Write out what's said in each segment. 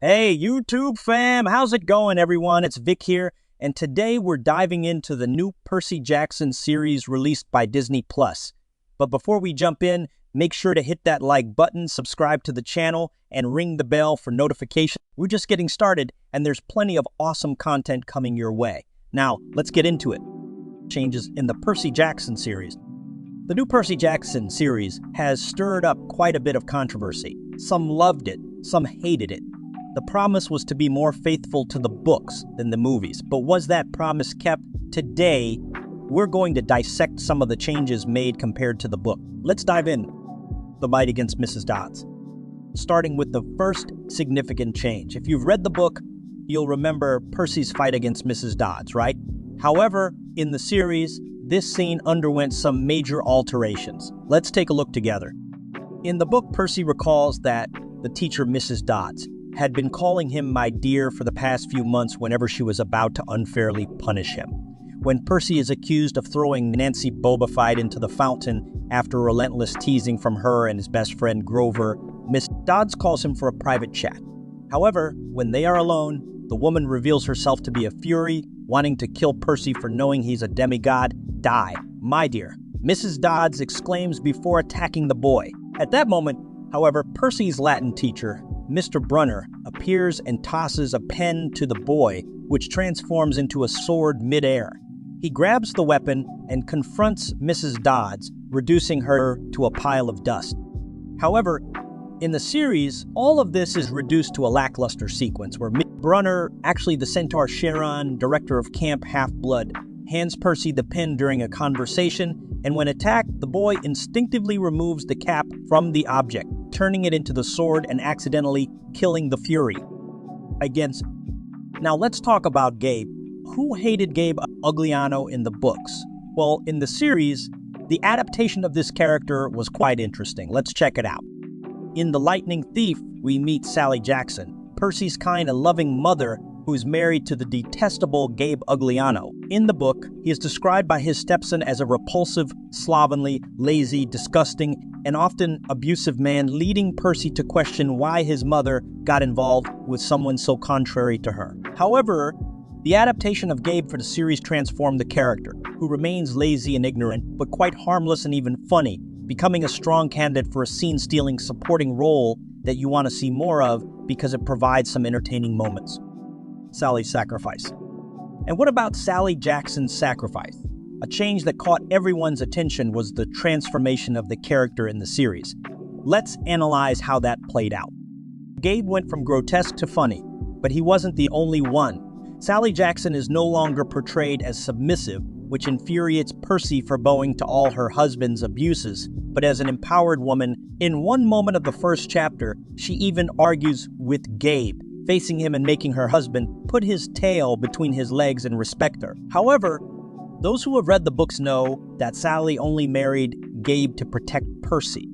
Hey, YouTube fam, how's it going, everyone? It's Vic here, and today we're diving into the new Percy Jackson series released by Disney Plus. But before we jump in, make sure to hit that like button, subscribe to the channel, and ring the bell for notifications. We're just getting started, and there's plenty of awesome content coming your way. Now, let's get into it. Changes in the Percy Jackson series. The new Percy Jackson series has stirred up quite a bit of controversy. Some loved it, some hated it. The promise was to be more faithful to the books than the movies, but was that promise kept? Today, we're going to dissect some of the changes made compared to the book. Let's dive in. The fight against Mrs. Dodds. Starting with the first significant change. If you've read the book, you'll remember Percy's fight against Mrs. Dodds, right? However, in the series, this scene underwent some major alterations. Let's take a look together. In the book, Percy recalls that the teacher, Mrs. Dodds, had been calling him my dear for the past few months whenever she was about to unfairly punish him. When Percy is accused of throwing Nancy Bobafide into the fountain after relentless teasing from her and his best friend Grover, Miss Dodds calls him for a private chat. However, when they are alone, the woman reveals herself to be a fury, wanting to kill Percy for knowing he's a demigod. Die, my dear, Mrs. Dodds exclaims before attacking the boy. At that moment, however, Percy's Latin teacher, Mr. Brunner, appears and tosses a pen to the boy, which transforms into a sword midair. He grabs the weapon and confronts Mrs. Dodds, reducing her to a pile of dust. However, in the series, all of this is reduced to a lackluster sequence where Brunner, actually the Centaur Charon, director of Camp Half-Blood, hands Percy the pen during a conversation, and when attacked, the boy instinctively removes the cap from the object, turning it into the sword and accidentally killing the Fury. Now let's talk about Gabe. Who hated Gabe Ugliano in the books? Well, in the series, the adaptation of this character was quite interesting. Let's check it out. In The Lightning Thief, we meet Sally Jackson, Percy's kind and loving mother who is married to the detestable Gabe Ugliano. In the book, he is described by his stepson as a repulsive, slovenly, lazy, disgusting, and often abusive man, leading Percy to question why his mother got involved with someone so contrary to her. However, the adaptation of Gabe for the series transformed the character, who remains lazy and ignorant, but quite harmless and even funny, becoming a strong candidate for a scene-stealing supporting role that you want to see more of because it provides some entertaining moments. Sally's sacrifice. And what about Sally Jackson's sacrifice? A change that caught everyone's attention was the transformation of the character in the series. Let's analyze how that played out. Gabe went from grotesque to funny, but he wasn't the only one. Sally Jackson is no longer portrayed as submissive, which infuriates Percy for bowing to all her husband's abuses, but as an empowered woman. In one moment of the first chapter, she even argues with Gabe, facing him and making her husband put his tail between his legs and respect her. However, those who have read the books know that Sally only married Gabe to protect Percy,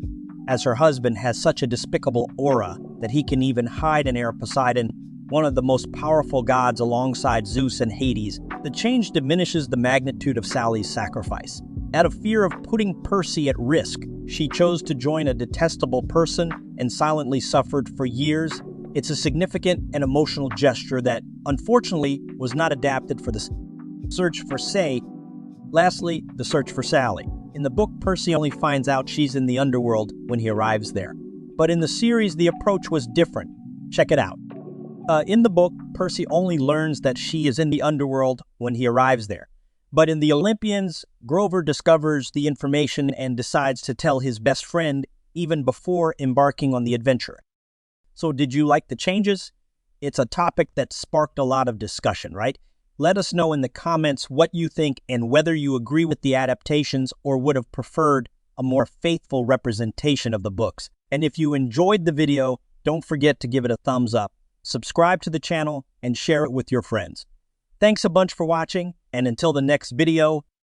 as her husband has such a despicable aura that he can even hide in Air Poseidon, one of the most powerful gods alongside Zeus and Hades. The change diminishes the magnitude of Sally's sacrifice. Out of fear of putting Percy at risk, she chose to join a detestable person and silently suffered for years. It's a significant and emotional gesture that, unfortunately, was not adapted for the search for Say. Lastly, the search for Sally. In the book, Percy only finds out she's in the underworld when he arrives there. But in the series, the approach was different. Check it out. In the book, Percy only learns that she is in the underworld when he arrives there. But in the Olympians, Grover discovers the information and decides to tell his best friend even before embarking on the adventure. So did you like the changes? It's a topic that sparked a lot of discussion, right? Let us know in the comments what you think and whether you agree with the adaptations or would have preferred a more faithful representation of the books. And if you enjoyed the video, don't forget to give it a thumbs up, subscribe to the channel, and share it with your friends. Thanks a bunch for watching, and until the next video,